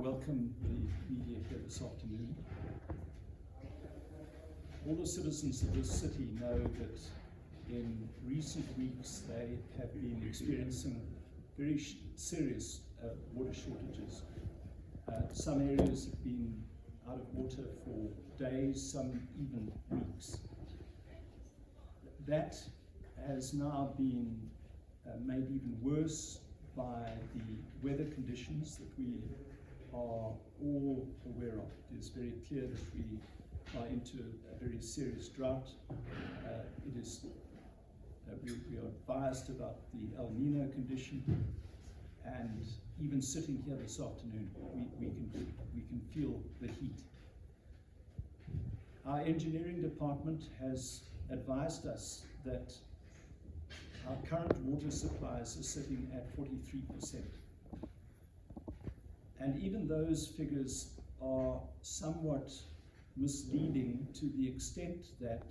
Welcome the media here this afternoon. All the citizens of this city know that in recent weeks they have been experiencing very serious water shortages. Some areas have been out of water for days, some even weeks. That has now been made even worse by the weather conditions that we are all aware of. It is very clear that we are into a very serious drought. We are advised about the El Nino condition, and even sitting here this afternoon, we can feel the heat. Our engineering department has advised us that our current water supplies are sitting at 43%. And even those figures are somewhat misleading to the extent that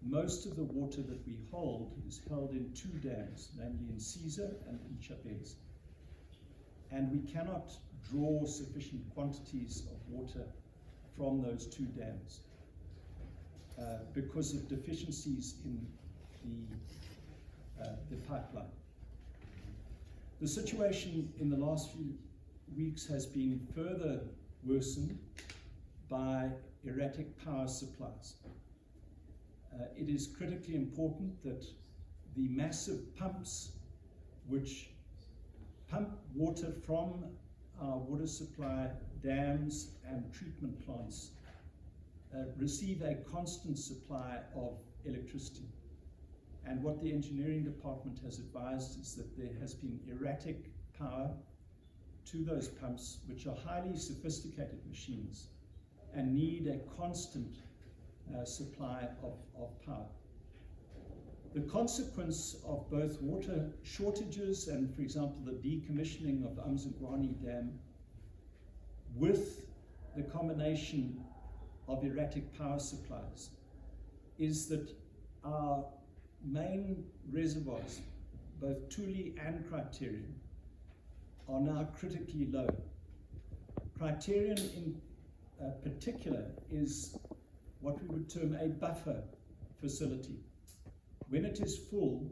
most of the water that we hold is held in two dams, namely in Caesar and Ichabez. And we cannot draw sufficient quantities of water from those two dams because of deficiencies in the pipeline. The situation in the last few weeks has been further worsened by erratic power supplies. It is critically important that the massive pumps which pump water from our water supply dams and treatment plants receive a constant supply of electricity. And what the engineering department has advised is that there has been erratic power to those pumps, which are highly sophisticated machines and need a constant supply of power. The consequence of both water shortages and, for example, the decommissioning of Umzingwani Dam with the combination of erratic power supplies is that our main reservoirs, both Thuli and Criterion, are now critically low. Criterion in particular is what we would term a buffer facility. When it is full,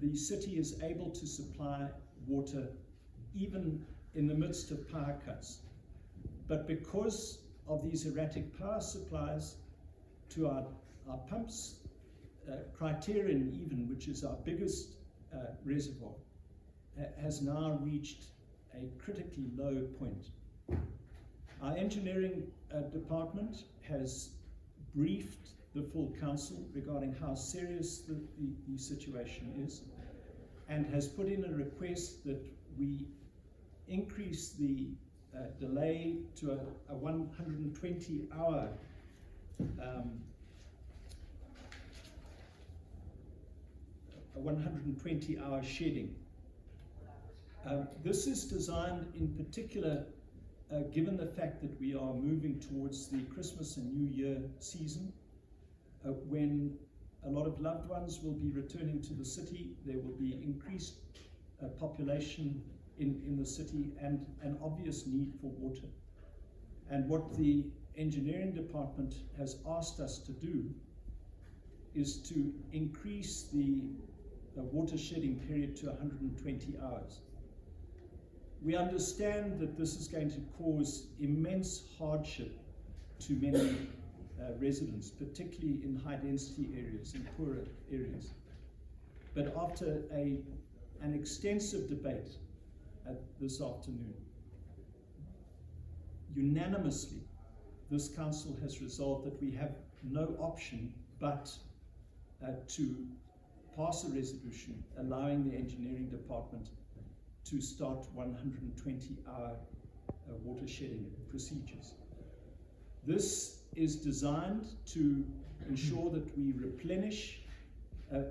the city is able to supply water even in the midst of power cuts. But because of these erratic power supplies to our pumps, Criterion even, which is our biggest reservoir, has now reached a critically low point. Our engineering department has briefed the full council regarding how serious the situation is, and has put in a request that we increase the delay to a 120-hour shedding. This is designed in particular given the fact that we are moving towards the Christmas and New Year season, when a lot of loved ones will be returning to the city. There will be increased population in the city and an obvious need for water. And what the engineering department has asked us to do is to increase the water shedding period to 120 hours. We understand that this is going to cause immense hardship to many residents, particularly in high density areas, in poorer areas. But after an extensive debate this afternoon, unanimously, this council has resolved that we have no option but to pass a resolution allowing the engineering department to start 120-hour water shedding procedures. This is designed to ensure that we replenish,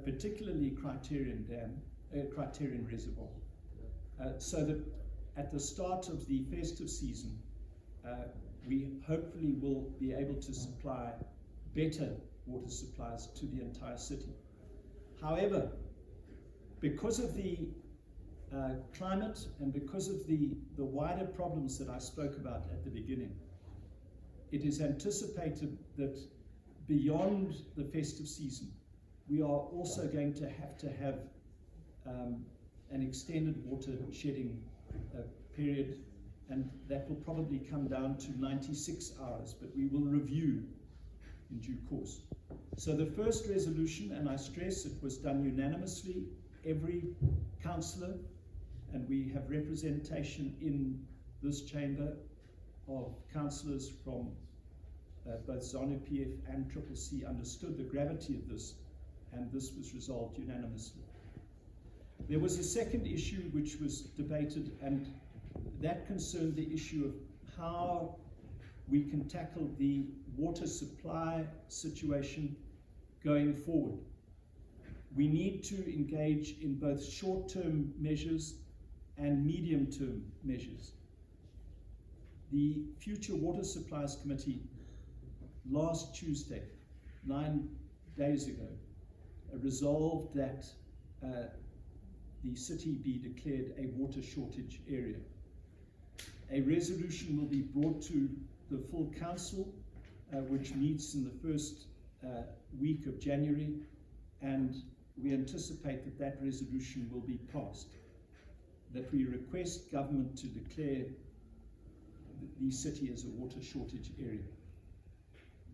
particularly Criterion Reservoir, so that at the start of the festive season, we hopefully will be able to supply better water supplies to the entire city. However, because of the climate and because of the wider problems that I spoke about at the beginning, it is anticipated that beyond the festive season, we are also going to have an extended water shedding period, and that will probably come down to 96 hours, but we will review in due course. So the first resolution, and I stress it was done unanimously, every councillor, and we have representation in this chamber of councillors from both ZANU-PF and CCC understood the gravity of this, and this was resolved unanimously. There was a second issue which was debated, and that concerned the issue of how we can tackle the water supply situation going forward. We need to engage in both short-term measures and medium-term measures. The Future Water Supplies Committee last Tuesday, 9 days ago, resolved that the city be declared a water shortage area. A resolution will be brought to the full council, which meets in the first week of January, and we anticipate that that resolution will be passed, that we request government to declare the city as a water shortage area.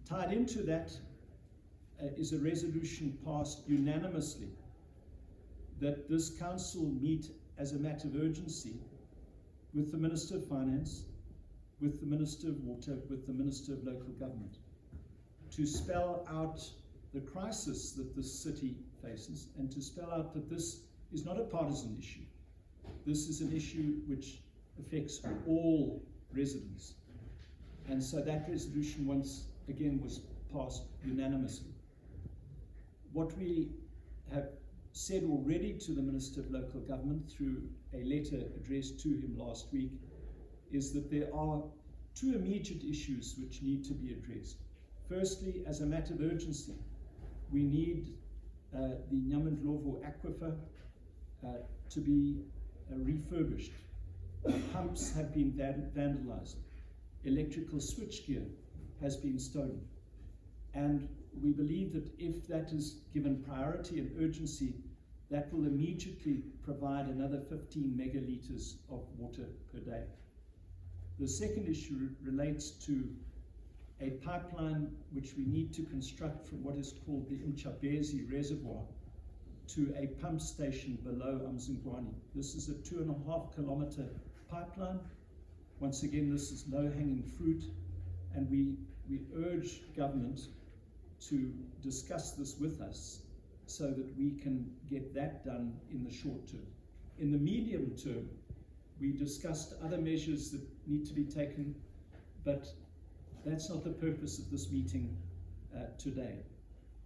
Tied into that is a resolution passed unanimously that this council meet as a matter of urgency with the Minister of Finance, with the Minister of Water, with the Minister of Local Government, to spell out the crisis that this city faces and to spell out that this is not a partisan issue. This is an issue which affects all residents. And so that resolution once again was passed unanimously. What we have said already to the Minister of Local Government through a letter addressed to him last week is that there are two immediate issues which need to be addressed. Firstly, as a matter of urgency, we need the Nyamandlovu aquifer to be refurbished. Pumps have been vandalized. Electrical switchgear has been stolen. And we believe that if that is given priority and urgency, that will immediately provide another 15 megalitres of water per day. The second issue relates to a pipeline which we need to construct from what is called the Mchabezi Reservoir to a pump station below Mzingwani. This is a 2.5 kilometre pipeline. Once again, this is low-hanging fruit, and we urge government to discuss this with us so that we can get that done in the short term. In the medium term, we discussed other measures that need to be taken, but that's not the purpose of this meeting today.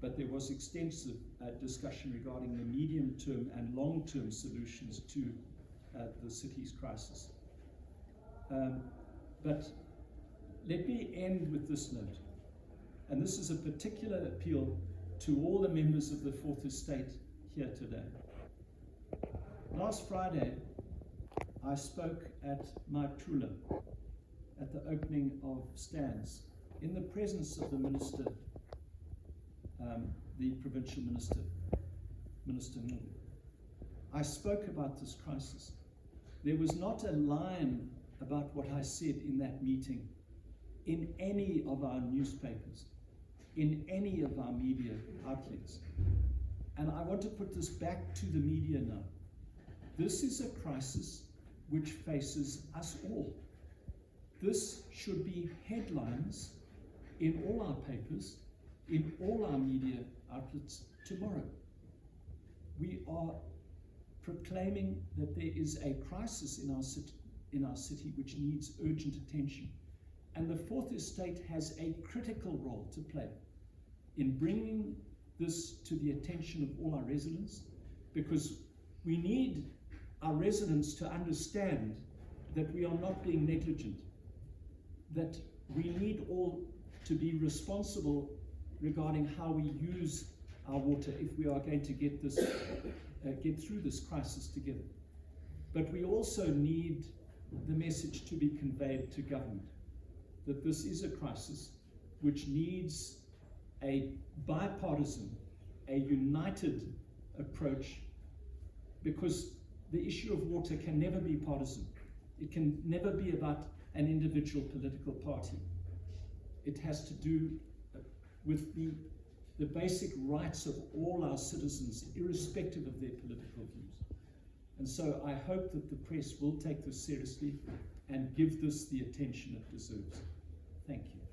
But there was extensive discussion regarding the medium-term and long-term solutions to the city's crisis. But let me end with this note. And this is a particular appeal to all the members of the Fourth Estate here today. Last Friday, I spoke at Maitula at the opening of stands in the presence of the minister, the provincial minister, Minister Ngu. I spoke about this crisis. There was not a line about what I said in that meeting in any of our newspapers, in any of our media outlets. And I want to put this back to the media now. This is a crisis which faces us all. This should be headlines in all our papers, in all our media outlets tomorrow. We are proclaiming that there is a crisis in our city which needs urgent attention. And the Fourth Estate has a critical role to play in bringing this to the attention of all our residents, because we need our residents to understand that we are not being negligent, that we need all to be responsible regarding how we use our water if we are going to get through this crisis together. But we also need the message to be conveyed to government that this is a crisis which needs a bipartisan, a united approach, because the issue of water can never be partisan. It can never be about an individual political party. It has to do with the basic rights of all our citizens, irrespective of their political views. And so I hope that the press will take this seriously and give this the attention it deserves. Thank you.